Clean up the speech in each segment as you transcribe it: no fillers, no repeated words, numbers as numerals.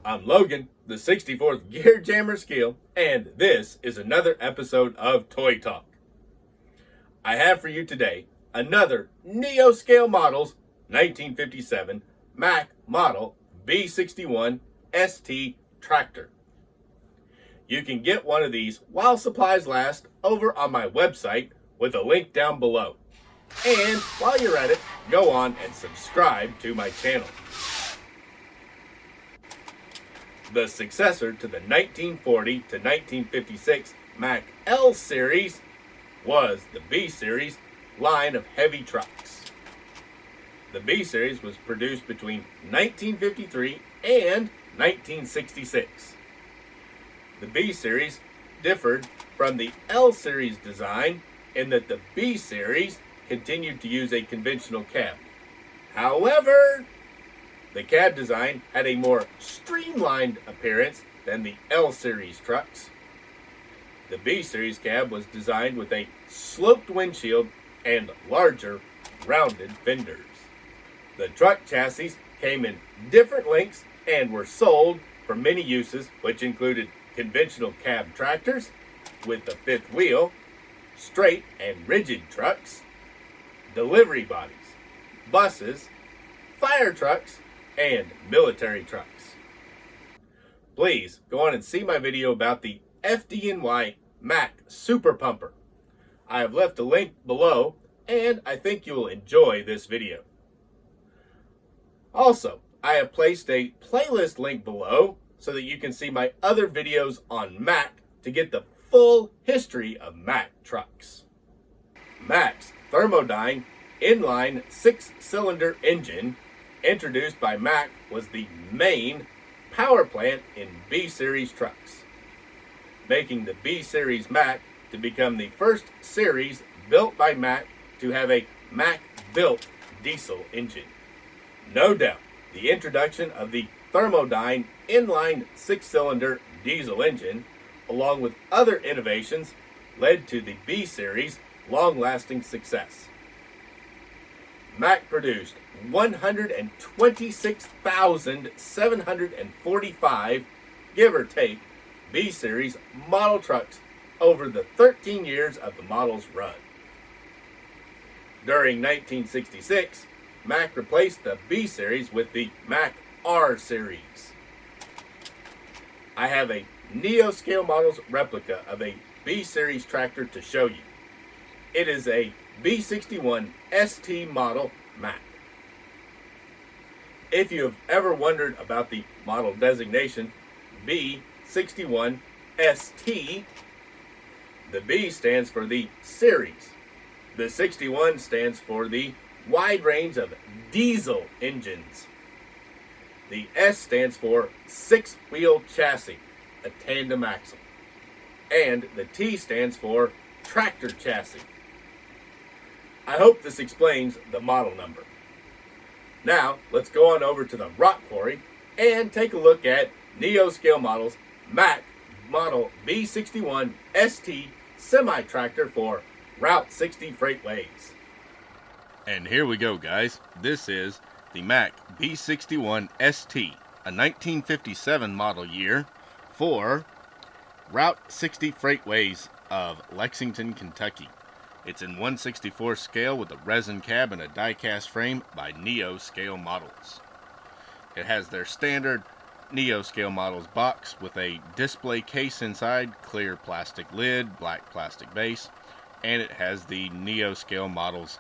I'm Logan, the 64th Gear Jammer Skeele, and this is another episode of Toy Talk. I have for you today another Neo Scale Models 1957 Mack model B-61ST tractor. You can get one of these while supplies last over on my website with a link down below. And while you're at it, go on and subscribe to my channel. The successor to the 1940 to 1956 Mack L series was the B series line of heavy trucks. The B series was produced between 1953 and 1966. The B series differed from the L series design in that the B series continued to use a conventional cab. However, the cab design had a more streamlined appearance than the L series trucks. The B series cab was designed with a sloped windshield and larger rounded fenders. The truck chassis came in different lengths and were sold for many uses, which included conventional cab tractors with the fifth wheel, straight and rigid trucks, delivery bodies, buses, fire trucks, and military trucks. Please go on and see my video about the FDNY Mack Super Pumper. I have left a link below, and I think you will enjoy this video. Also, I have placed a playlist link below so that you can see my other videos on Mack to get the full history of Mack trucks. Mack's Thermodyne inline 6-cylinder engine, introduced by Mack, was the main power plant in B-Series trucks, making the B-Series Mack to become the first series built by Mack to have a Mack-built diesel engine. No doubt, the introduction of the Thermodyne inline 6-cylinder diesel engine, along with other innovations, led to the B-Series' long-lasting success. Mack produced 126,745, give or take, B-Series model trucks over the 13 years of the model's run. During 1966, Mack replaced the B-Series with the Mack R Series. I have a Neo Scale Models replica of a B-Series tractor to show you. It is a B-61ST model Mack. If you have ever wondered about the model designation B-61ST, the B stands for the series. The 61 stands for the wide range of diesel engines. The S stands for 6-wheel chassis, a tandem axle. And the T stands for tractor chassis. I hope this explains the model number. Now, let's go on over to the rock quarry and take a look at Neo Scale Models Mack model B-61ST semi-tractor for Route 60 Freightways. And here we go, guys. This is the Mack B-61ST, a 1957 model year for Route 60 Freightways of Lexington, Kentucky. It's in 1/64 scale with a resin cab and a die-cast frame by Neo Scale Models. It has their standard Neo Scale Models box with a display case inside, clear plastic lid, black plastic base, and it has the Neo Scale Models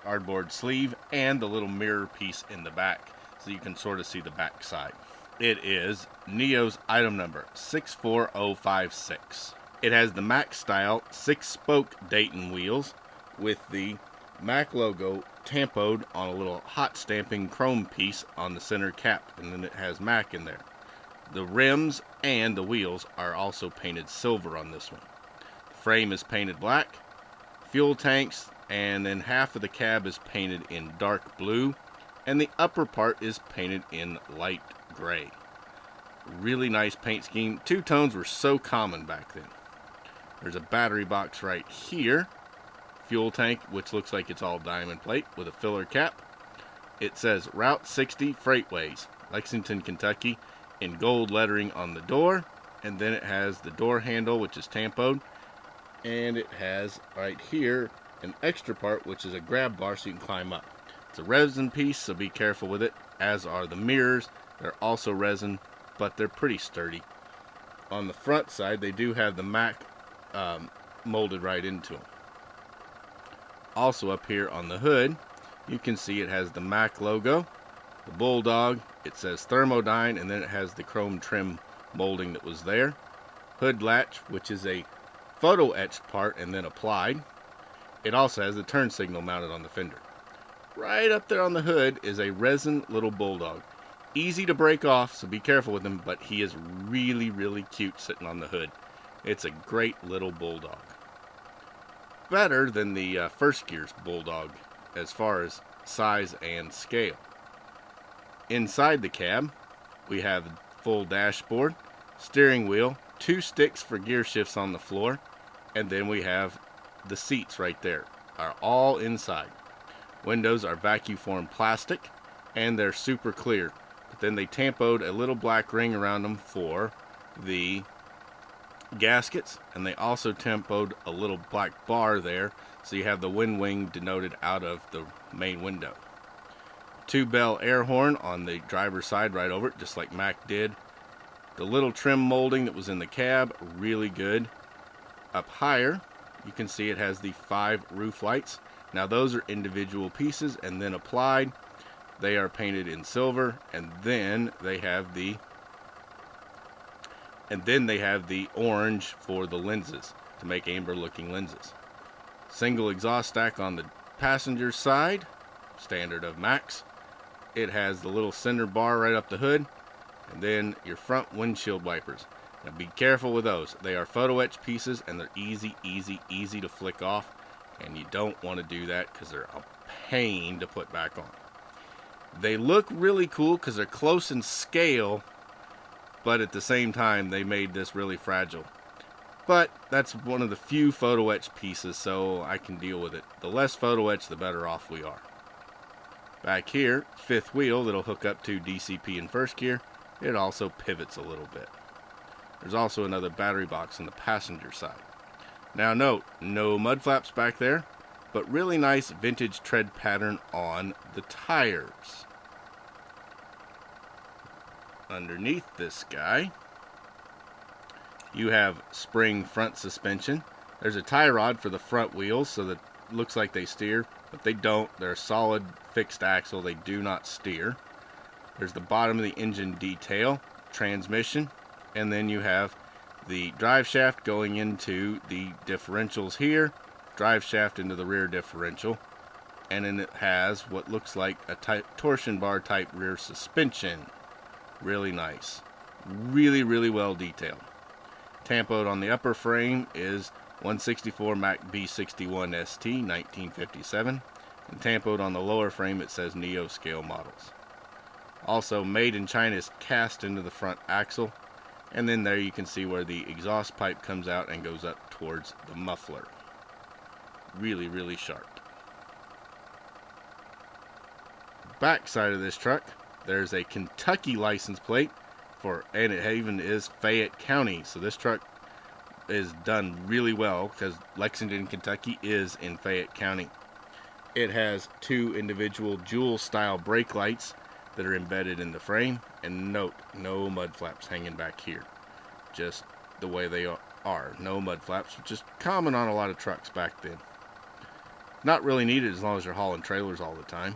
cardboard sleeve and the little mirror piece in the back, so you can sort of see the back side. It is Neo's item number 64056. It has the Mack style 6-spoke Dayton wheels with the Mack logo tampoed on a little hot stamping chrome piece on the center cap, and then it has Mack in there. The rims and the wheels are also painted silver on this one. The frame is painted black, fuel tanks, and then half of the cab is painted in dark blue, and the upper part is painted in light gray. Really nice paint scheme. Two tones were so common back then. There's a battery box right here. Fuel tank, which looks like it's all diamond plate with a filler cap. It says Route 60 Freightways, Lexington, Kentucky, in gold lettering on the door, and then it has the door handle, which is tampoed, and it has right here an extra part, which is a grab bar so you can climb up. It's a resin piece, so be careful with it, as are the mirrors. They're also resin, but they're pretty sturdy. On the front side, they do have the Mack molded right into them. Also up here on the hood, you can see it has the Mack logo, the Bulldog, it says Thermodyne, and then it has the chrome trim molding that was there. Hood latch, which is a photo etched part and then applied. It also has the turn signal mounted on the fender. Right up there on the hood is a resin little Bulldog. Easy to break off, so be careful with him, but he is really, really cute sitting on the hood. It's a great little Bulldog. Better than the first gear's Bulldog as far as size and scale. Inside the cab, we have a full dashboard, steering wheel, 2 sticks for gear shifts on the floor, and then we have the seats right there, are all inside. Windows are vacuum formed plastic, and they're super clear. But then they tampoed a little black ring around them for the gaskets, and they also tampoed a little black bar there, so you have the wind wing denoted out of the main window. 2-bell air horn on the driver's side right over it, just like Mack did. The little trim molding that was in the cab, really good. Up higher, you can see it has the 5 roof lights. Now those are individual pieces and then applied. They are painted in silver, and then they have the orange for the lenses to make amber looking lenses. Single exhaust stack on the passenger side, standard of Mack's. It has the little center bar right up the hood, and then your front windshield wipers. Now be careful with those. They are photo etch pieces, and they're easy to flick off, and you don't want to do that because they're a pain to put back on. They look really cool because they're close in scale, but at the same time they made this really fragile. But that's one of the few photo etch pieces, so I can deal with it. The less photo etch, the better off we are. Back here, 5th wheel that'll hook up to DCP in first gear. It also pivots a little bit. There's also another battery box on the passenger side. Now note, no mud flaps back there, but really nice vintage tread pattern on the tires. Underneath this guy, you have spring front suspension. There's a tie rod for the front wheels so that it looks like they steer, but they don't. They're a solid fixed axle. They do not steer. There's the bottom of the engine detail, transmission, and then you have the drive shaft going into the differentials here, drive shaft into the rear differential, and then it has what looks like a torsion bar type rear suspension. Really nice. Really well detailed. Tampoed on the upper frame is 164 Mack B-61ST 1957, and tampoed on the lower frame it says Neo scale models. Also made in China is cast into the front axle, and then there you can see where the exhaust pipe comes out and goes up towards the muffler. Really sharp. Back side of this truck, there's a Kentucky license plate and it even is Fayette County. So this truck is done really well because Lexington, Kentucky is in Fayette County. It has 2 individual Jewel style brake lights that are embedded in the frame, and note, no mud flaps hanging back here, just the way they are. No mud flaps, which is common on a lot of trucks back then. Not really needed as long as you're hauling trailers all the time.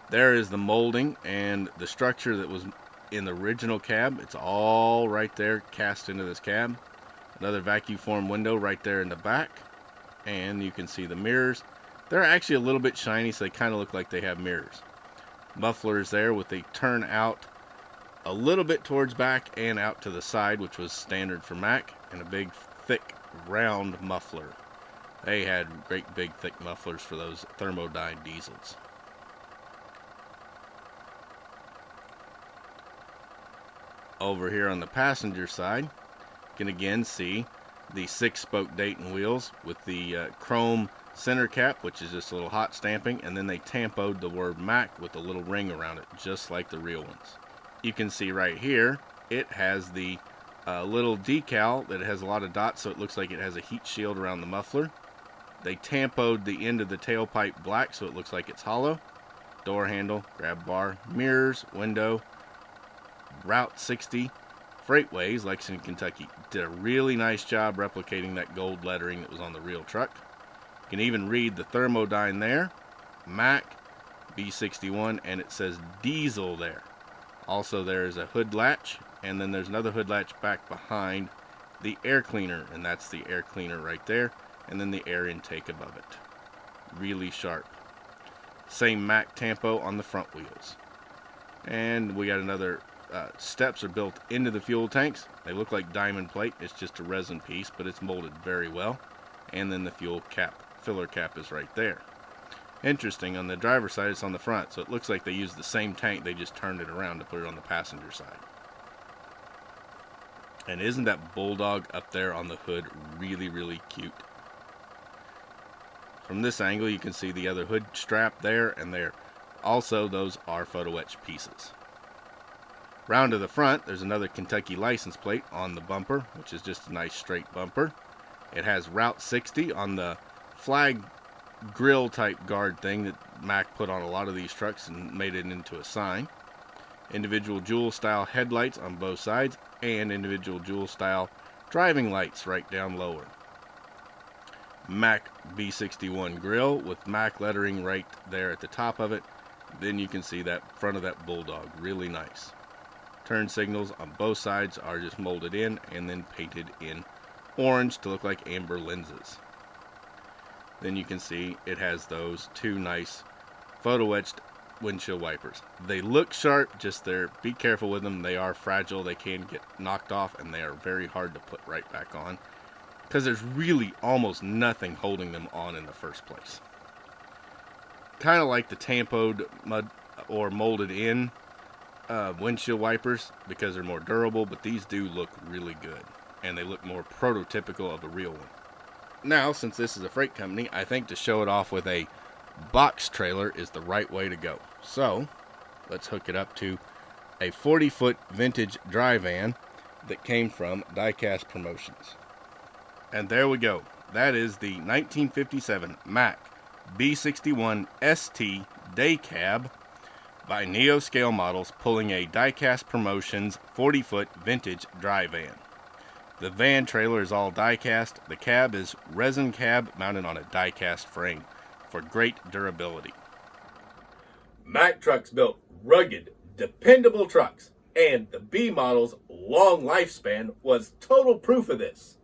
There is the molding and the structure that was in the original cab. It's all right there cast into this cab. Another vacuum form window right there in the back, and you can see the mirrors. They're actually a little bit shiny, so they kind of look like they have mirrors. Mufflers there with the turn out a little bit towards back and out to the side, which was standard for Mack, and a big thick round muffler. They had great big thick mufflers for those Thermodyne diesels. Over here on the passenger side, you can again see the 6-spoke Dayton wheels with the chrome center cap, which is just a little hot stamping, and then they tampoed the word Mack with a little ring around it, just like the real ones. you can see right here, it has the little decal that has a lot of dots, so it looks like it has a heat shield around the muffler. They tampoed the end of the tailpipe black, so it looks like it's hollow. Door handle, grab bar, mirrors, window, Route 60, Freightways, Lexington, Kentucky. Did a really nice job replicating that gold lettering that was on the real truck. You can even read the thermodyne there, Mack B-61, and it says diesel there. Also, there's a hood latch, and then there's another hood latch back behind the air cleaner, and that's the air cleaner right there, and then the air intake above it. Really sharp. Same Mack tampo on the front wheels. And we got another steps are built into the fuel tanks. They look like diamond plate. It's just a resin piece, but it's molded very well. And then the fuel cap, filler cap is right there. Interesting, on the driver's side it's on the front, so it looks like they used the same tank, they just turned it around to put it on the passenger side. And isn't that bulldog up there on the hood really, really cute? From this angle you can see the other hood strap there and there. Also, those are photo etched pieces. Round to the front, there's another Kentucky license plate on the bumper, which is just a nice straight bumper. It has Route 60 on the flag grill type guard thing that Mack put on a lot of these trucks and made it into a sign. Individual jewel style headlights on both sides and individual jewel style driving lights right down lower. Mack B-61 grill with Mack lettering right there at the top of it. Then you can see that front of that bulldog, really nice. Turn signals on both sides are just molded in and then painted in orange to look like amber lenses. Then you can see it has those two nice photo etched windshield wipers. They look sharp, just be careful with them. They are fragile, they can get knocked off, and they are very hard to put right back on because there's really almost nothing holding them on in the first place. Kind of like the tampoed mud or molded in windshield wipers because they're more durable, but these do look really good and they look more prototypical of a real one. Now, since this is a freight company, I think to show it off with a box trailer is the right way to go. So let's hook it up to a 40-foot vintage dry van that came from Diecast Promotions. And there we go. That is the 1957 Mack B-61ST day cab by Neo Scale Models, pulling a Diecast Promotions 40-foot vintage dry van. The van trailer is all die-cast. The cab is resin cab mounted on a die-cast frame for great durability. Mack Trucks built rugged, dependable trucks, and the B model's long lifespan was total proof of this.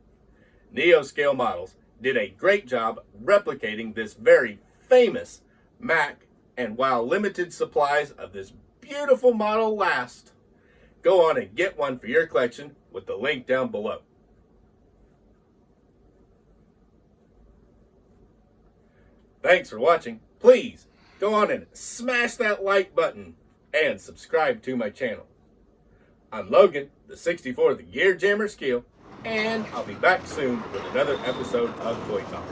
Neo Scale Models did a great job replicating this very famous Mack, and while limited supplies of this beautiful model last, go on and get one for your collection with the link down below. Thanks for watching. Please go on and smash that like button and subscribe to my channel. I'm Logan, the 64th Gear Jammer Skeele, and I'll be back soon with another episode of Toy Talk.